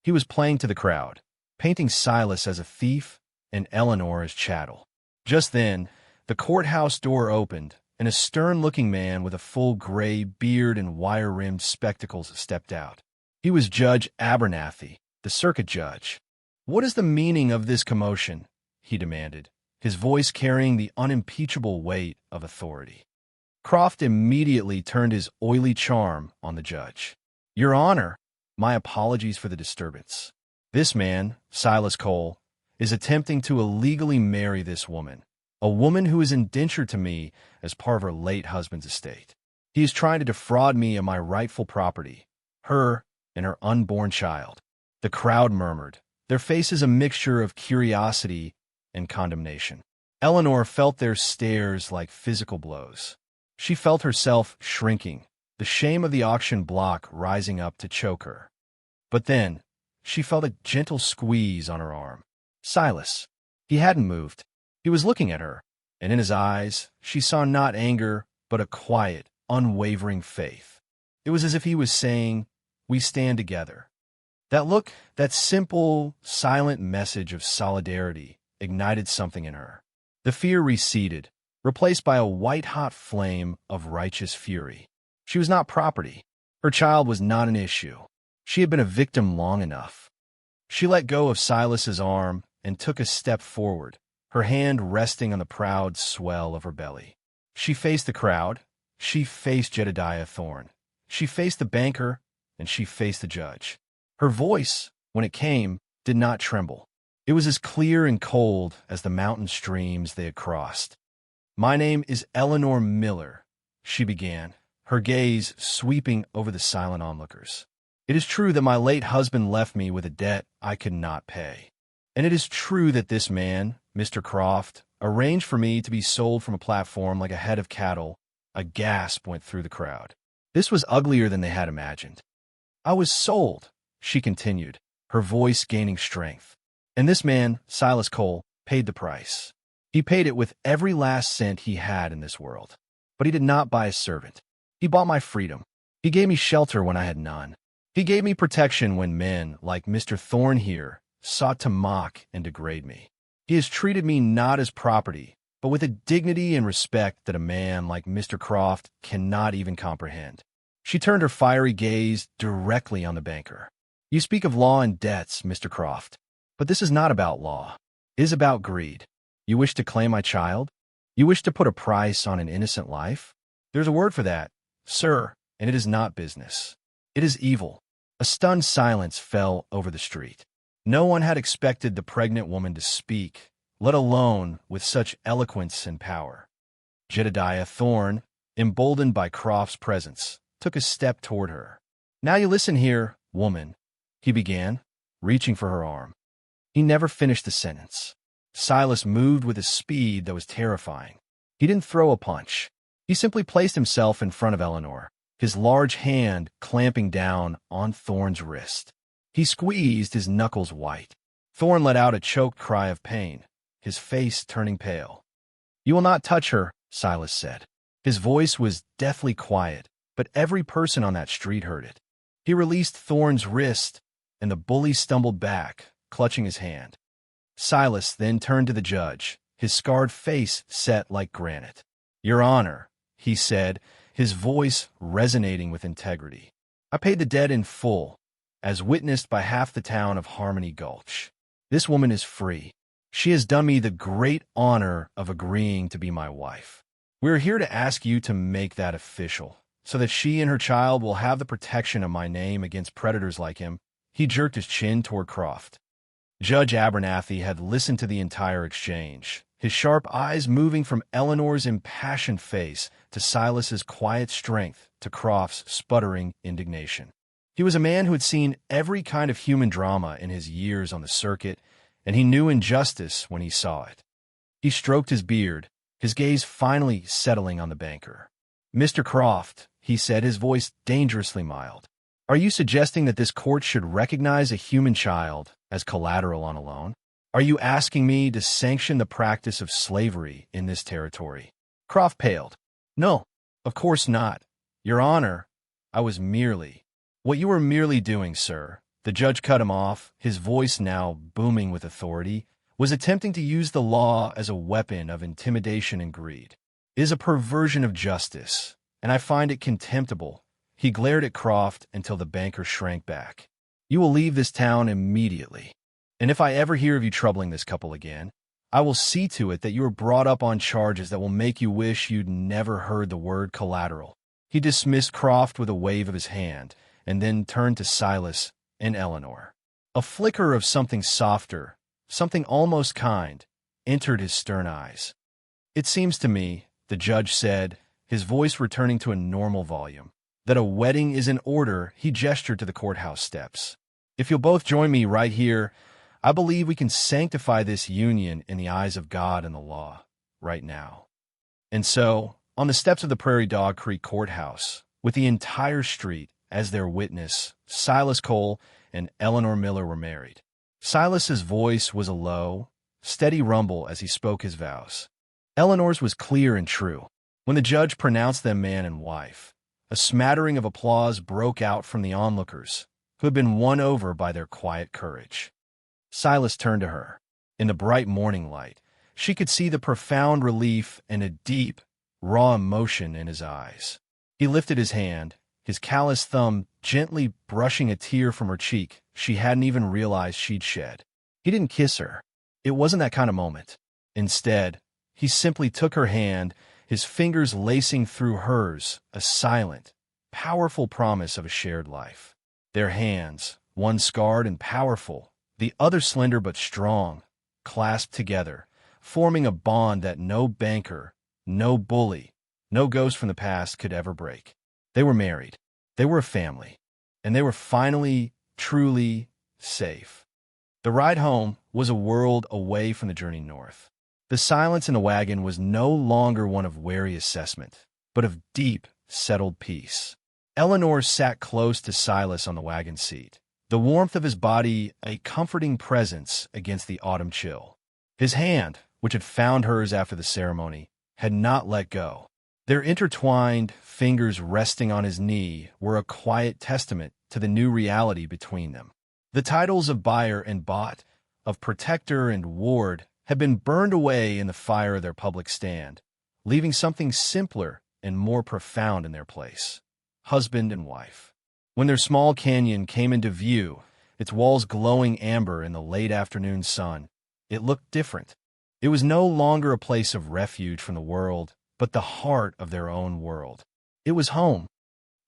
Speaker 1: He was playing to the crowd, painting Silas as a thief and Eleanor as chattel. Just then, the courthouse door opened, and a stern-looking man with a full gray beard and wire-rimmed spectacles stepped out. He was Judge Abernathy, the circuit judge. "What is the meaning of this commotion?" he demanded, his voice carrying the unimpeachable weight of authority. Croft immediately turned his oily charm on the judge. "Your Honor, my apologies for the disturbance. This man, Silas Cole, is attempting to illegally marry this woman, a woman who is indentured to me as part of her late husband's estate. He is trying to defraud me of my rightful property, her and her unborn child." The crowd murmured, their faces a mixture of curiosity and condemnation. Eleanor felt their stares like physical blows. She felt herself shrinking, the shame of the auction block rising up to choke her. But then, she felt a gentle squeeze on her arm. Silas. He hadn't moved. He was looking at her, and in his eyes, she saw not anger, but a quiet, unwavering faith. It was as if he was saying, "We stand together." That look, that simple, silent message of solidarity, ignited something in her. The fear receded, replaced by a white-hot flame of righteous fury. She was not property. Her child was not an issue. She had been a victim long enough. She let go of Silas's arm and took a step forward, her hand resting on the proud swell of her belly. She faced the crowd. She faced Jedediah Thorne. She faced the banker, and she faced the judge. Her voice, when it came, did not tremble. It was as clear and cold as the mountain streams they had crossed. "My name is Eleanor Miller," she began, her gaze sweeping over the silent onlookers. "It is true that my late husband left me with a debt I could not pay. And it is true that this man, Mr. Croft, arranged for me to be sold from a platform like a head of cattle." A gasp went through the crowd. This was uglier than they had imagined. "I was sold," she continued, her voice gaining strength. "And this man, Silas Cole, paid the price. He paid it with every last cent he had in this world. But he did not buy a servant. He bought my freedom. He gave me shelter when I had none. He gave me protection when men, like Mr. Thorne here, sought to mock and degrade me. He has treated me not as property, but with a dignity and respect that a man like Mr. Croft cannot even comprehend." She turned her fiery gaze directly on the banker. "You speak of law and debts, Mr. Croft, but this is not about law. It is about greed. You wish to claim my child? You wish to put a price on an innocent life? There's a word for that, sir, and it is not business. It is evil." A stunned silence fell over the street. No one had expected the pregnant woman to speak, let alone with such eloquence and power. Jedediah Thorne, emboldened by Croft's presence, took a step toward her. "Now you listen here, woman," he began, reaching for her arm. He never finished the sentence. Silas moved with a speed that was terrifying. He didn't throw a punch. He simply placed himself in front of Eleanor, his large hand clamping down on Thorne's wrist. He squeezed his knuckles white. Thorne let out a choked cry of pain, his face turning pale. "You will not touch her," Silas said. His voice was deathly quiet, but every person on that street heard it. He released Thorne's wrist, and the bully stumbled back, clutching his hand. Silas then turned to the judge, his scarred face set like granite. "Your Honor," he said, his voice resonating with integrity, "I paid the debt in full, as witnessed by half the town of Harmony Gulch. This woman is free. She has done me the great honor of agreeing to be my wife. We're here to ask you to make that official, so that she and her child will have the protection of my name against predators like him." He jerked his chin toward Croft. Judge Abernathy had listened to the entire exchange, his sharp eyes moving from Eleanor's impassioned face to Silas's quiet strength to Croft's sputtering indignation. He was a man who had seen every kind of human drama in his years on the circuit, and he knew injustice when he saw it. He stroked his beard, his gaze finally settling on the banker. "Mr. Croft," he said, his voice dangerously mild, "are you suggesting that this court should recognize a human child as collateral on a loan? Are you asking me to sanction the practice of slavery in this territory?" Croft paled. "No, of course not. Your Honor, I was merely—" "What you were merely doing, sir," the judge cut him off, his voice now booming with authority, "was attempting to use the law as a weapon of intimidation and greed. It is a perversion of justice, and I find it contemptible." He glared at Croft until the banker shrank back. "You will leave this town immediately. And if I ever hear of you troubling this couple again, I will see to it that you are brought up on charges that will make you wish you'd never heard the word collateral." He dismissed Croft with a wave of his hand, and then turned to Silas and Eleanor. A flicker of something softer, something almost kind, entered his stern eyes. "It seems to me," the judge said, his voice returning to a normal volume, "that a wedding is in order." He gestured to the courthouse steps. "If you'll both join me right here, I believe we can sanctify this union in the eyes of God and the law, right now." And so, on the steps of the Prairie Dog Creek Courthouse, with the entire street as their witness, Silas Cole and Eleanor Miller were married. Silas's voice was a low, steady rumble as he spoke his vows. Eleanor's was clear and true. When the judge pronounced them man and wife, a smattering of applause broke out from the onlookers, who had been won over by their quiet courage. Silas turned to her. In the bright morning light, she could see the profound relief and a deep, raw emotion in his eyes. He lifted his hand, his calloused thumb gently brushing a tear from her cheek she hadn't even realized she'd shed. He didn't kiss her. It wasn't that kind of moment. Instead, he simply took her hand, his fingers lacing through hers, a silent, powerful promise of a shared life. Their hands, one scarred and powerful, the other slender but strong, clasped together, forming a bond that no banker, no bully, no ghost from the past could ever break. They were married. They were a family. And they were finally, truly safe. The ride home was a world away from the journey north. The silence in the wagon was no longer one of wary assessment, but of deep, settled peace. Eleanor sat close to Silas on the wagon seat, the warmth of his body a comforting presence against the autumn chill. His hand, which had found hers after the ceremony, had not let go. Their intertwined fingers resting on his knee were a quiet testament to the new reality between them. The titles of buyer and bought, of protector and ward, had been burned away in the fire of their public stand, leaving something simpler and more profound in their place: husband and wife. When their small canyon came into view, its walls glowing amber in the late afternoon sun, it looked different. It was no longer a place of refuge from the world, but the heart of their own world. It was home.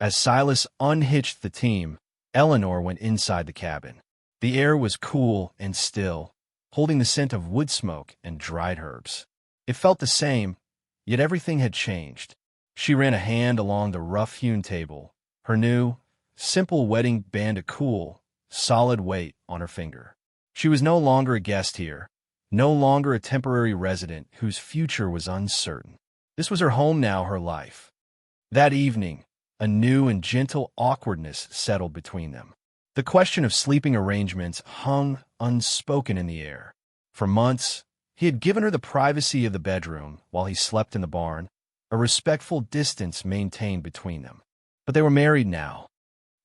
Speaker 1: As Silas unhitched the team, Eleanor went inside the cabin. The air was cool and still, holding the scent of wood smoke and dried herbs. It felt the same, yet everything had changed. She ran a hand along the rough-hewn table, her new, simple wedding band a cool, solid weight on her finger. She was no longer a guest here, no longer a temporary resident whose future was uncertain. This was her home now, her life. That evening, a new and gentle awkwardness settled between them. The question of sleeping arrangements hung unspoken in the air. For months, he had given her the privacy of the bedroom while he slept in the barn, a respectful distance maintained between them. But they were married now.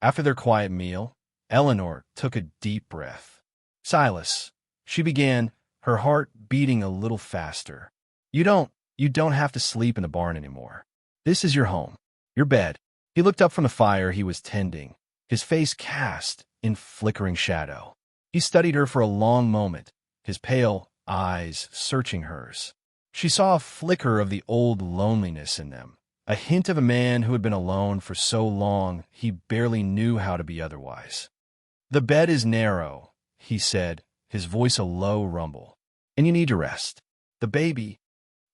Speaker 1: After their quiet meal, Eleanor took a deep breath. "Silas," she began, her heart beating a little faster. You don't have to sleep in the barn anymore. This is your home, your bed." He looked up from the fire he was tending, his face cast in flickering shadow. He studied her for a long moment, his pale eyes searching hers. She saw a flicker of the old loneliness in them, a hint of a man who had been alone for so long he barely knew how to be otherwise. "The bed is narrow," he said, his voice a low rumble, "and you need to rest. The baby.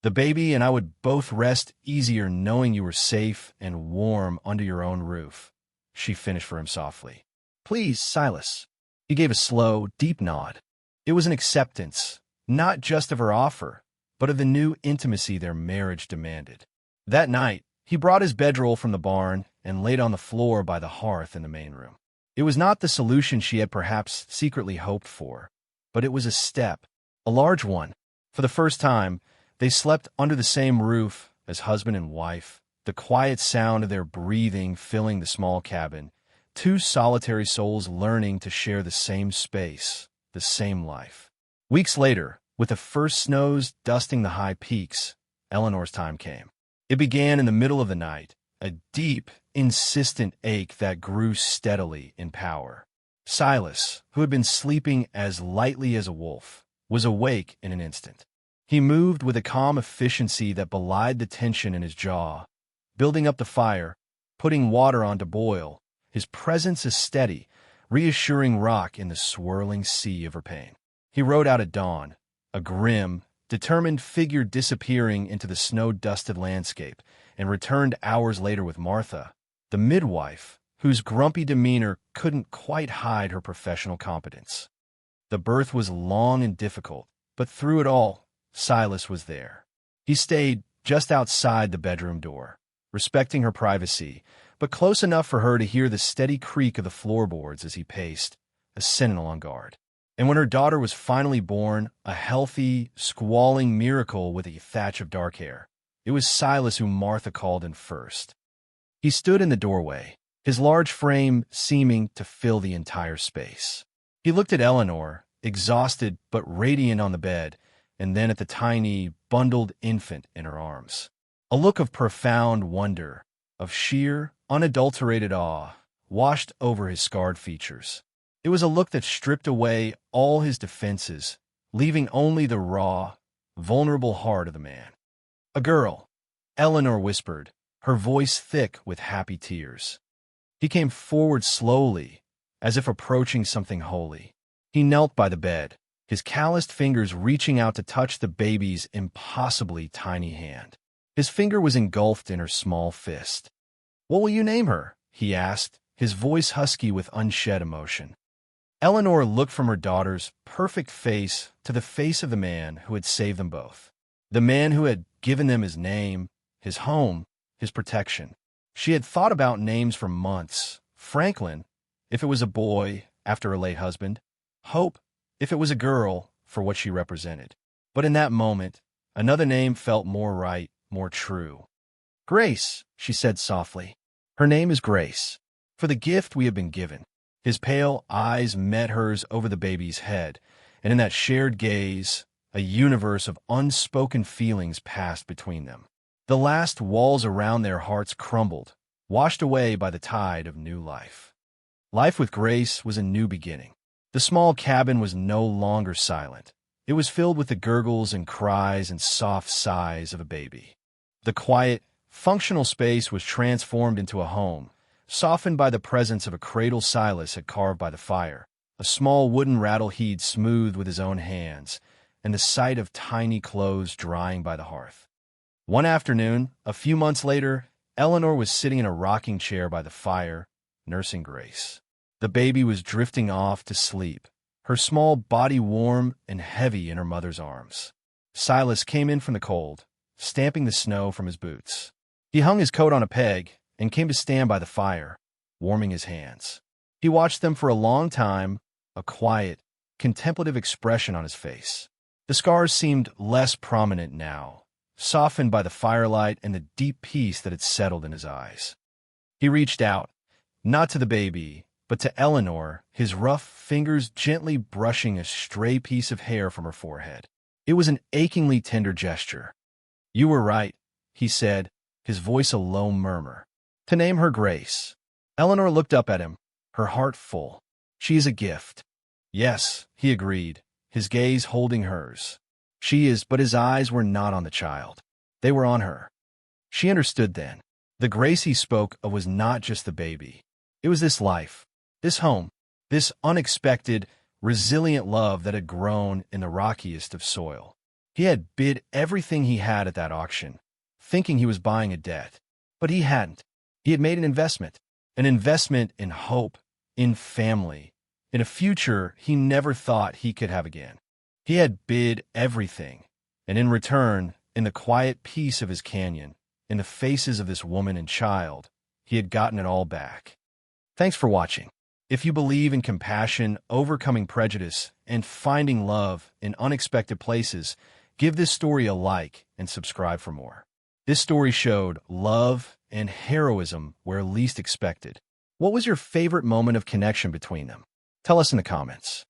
Speaker 1: The baby and I would both rest easier knowing you were safe and warm under your own roof, she finished for him softly. Please, Silas. He gave a slow, deep nod. It was an acceptance, not just of her offer, but of the new intimacy their marriage demanded. That night, he brought his bedroll from the barn and laid on the floor by the hearth in the main room. It was not the solution she had perhaps secretly hoped for, but it was a step, a large one. For the first time, they slept under the same roof as husband and wife, the quiet sound of their breathing filling the small cabin, two solitary souls learning to share the same space, the same life. Weeks later, with the first snows dusting the high peaks, Eleanor's time came. It began in the middle of the night, a deep, insistent ache that grew steadily in power. Silas, who had been sleeping as lightly as a wolf, was awake in an instant. He moved with a calm efficiency that belied the tension in his jaw, building up the fire, putting water on to boil, his presence a steady, reassuring rock in the swirling sea of her pain. He rode out at dawn, a grim, determined figure disappearing into the snow-dusted landscape, and returned hours later with Martha, the midwife, whose grumpy demeanor couldn't quite hide her professional competence. The birth was long and difficult, but through it all, Silas was there. He stayed just outside the bedroom door, respecting her privacy, but close enough for her to hear the steady creak of the floorboards as he paced, a sentinel on guard. And when her daughter was finally born, a healthy, squalling miracle with a thatch of dark hair, it was Silas whom Martha called in first. He stood in the doorway, his large frame seeming to fill the entire space. He looked at Eleanor, exhausted but radiant on the bed, and then at the tiny, bundled infant in her arms. A look of profound wonder, of sheer, unadulterated awe, washed over his scarred features. It was a look that stripped away all his defenses, leaving only the raw, vulnerable heart of the man. A girl, Eleanor whispered, her voice thick with happy tears. He came forward slowly, as if approaching something holy. He knelt by the bed, his calloused fingers reaching out to touch the baby's impossibly tiny hand. His finger was engulfed in her small fist. "What will you name her?" he asked, his voice husky with unshed emotion. Eleanor looked from her daughter's perfect face to the face of the man who had saved them both, the man who had given them his name, his home, his protection. She had thought about names for months. Franklin, if it was a boy, after her late husband. Hope, if it was a girl, for what she represented. But in that moment, another name felt more right, more true. "Grace," she said softly. "Her name is Grace, for the gift we have been given." His pale eyes met hers over the baby's head, and in that shared gaze, a universe of unspoken feelings passed between them. The last walls around their hearts crumbled, washed away by the tide of new life. Life with Grace was a new beginning. The small cabin was no longer silent. It was filled with the gurgles and cries and soft sighs of a baby. The quiet, functional space was transformed into a home, softened by the presence of a cradle Silas had carved by the fire, a small wooden rattle he'd smoothed with his own hands, and the sight of tiny clothes drying by the hearth. One afternoon, a few months later, Eleanor was sitting in a rocking chair by the fire, nursing Grace. The baby was drifting off to sleep, her small body warm and heavy in her mother's arms. Silas came in from the cold, stamping the snow from his boots. He hung his coat on a peg and came to stand by the fire, warming his hands. He watched them for a long time, a quiet, contemplative expression on his face. The scars seemed less prominent now, softened by the firelight and the deep peace that had settled in his eyes. He reached out, not to the baby, but to Eleanor, his rough fingers gently brushing a stray piece of hair from her forehead. It was an achingly tender gesture. "You were right," he said, his voice a low murmur. "To name her Grace." Eleanor looked up at him, her heart full. "She is a gift." "Yes," he agreed, his gaze holding hers. "She is," but his eyes were not on the child. They were on her. She understood then. The Grace he spoke of was not just the baby. It was this life, this home, this unexpected, resilient love that had grown in the rockiest of soil. He had bid everything he had at that auction, thinking he was buying a debt. But he hadn't. He had made an investment in hope, in family, in a future he never thought he could have again. He had bid everything, and in return, in the quiet peace of his canyon, in the faces of this woman and child, he had gotten it all back. Thanks for watching. If you believe in compassion, overcoming prejudice, and finding love in unexpected places, give this story a like and subscribe for more. This story showed love and heroism where least expected. What was your favorite moment of connection between them? Tell us in the comments.